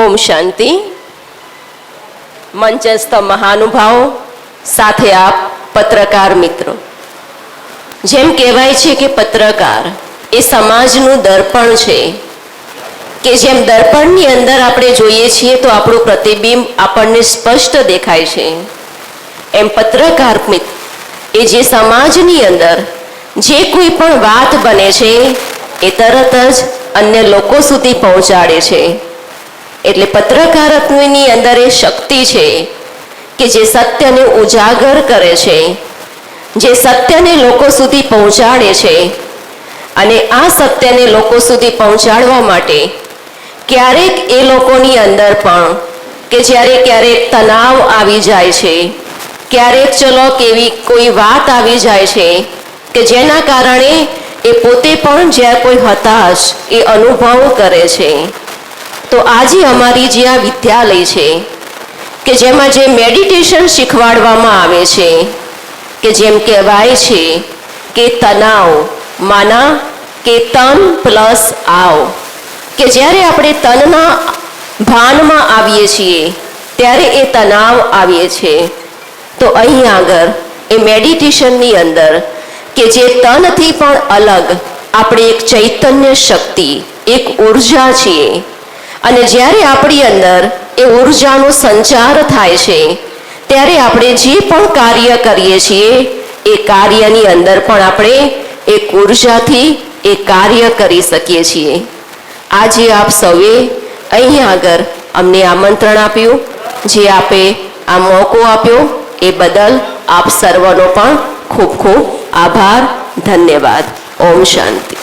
ओम शांति। मंचस्थ महानुभाव साथे आप पत्रकार मित्रों, जेम कहेवाय छे के पत्रकार ए समाजनुं दर्पण छे के जेम दर्पणनी अंदर आपणे जोईए छीए तो आपणुं प्रतिबिंब आपणने स्पष्ट देखाय छे, एम पत्रकार मित्र ए जे समाजनी अंदर जे कोई पण वात बने छे ए तरत ज अन्य लोको सुधी पहोंचाडे छे। एटले पत्रकारितानी अंदर ए शक्ति छे के जे सत्यने उजागर करे छे, जे सत्यने लोको सुधी पहोंचाडे छे अने आ सत्यने लोको सुधी पहोंचाडवा माटे क्यारेक ए लोकोनी अंदर पण के ज्यारे क्यारेक तनाव आवी जाय छे, क्यारेक चलो केवी कोई वात आवी जाय छे के जेना कारणे ए पोते पण ज्यां कोई हताश ए अनुभव करे छे। तो आज अमारी जे आ विद्यालय छे के जेमां जे मेडिटेशन शीखवाडवामां आवे छे के जेम कहेवाय छे के तनाव माना के तन प्लस आव, के ज्यारे आपणे तनना भानमा आवीए छीए त्यारे ए तनाव आवे छे। तो अहीं आगळ ए मेडिटेशननी अंदर के जे तनथी पण अलग आपणे एक चैतन्य शक्ति एक ऊर्जा छीए અને જ્યારે આપણી અંદર એ ઊર્જાનો સંચાર થાય છે ત્યારે આપણે જે પણ કાર્ય કરીએ છીએ એ કાર્યની અંદર પણ આપણે એક ઊર્જાથી એ કાર્ય કરી શકીએ છીએ। આજે આપ સૌએ અહીં આગળ અમને આમંત્રણ આપ્યું, જે આપે આ મોકો આપ્યો એ બદલ આપ સર્વનો પણ ખૂબ ખૂબ આભાર, ધન્યવાદ। ઓમ શાંતિ।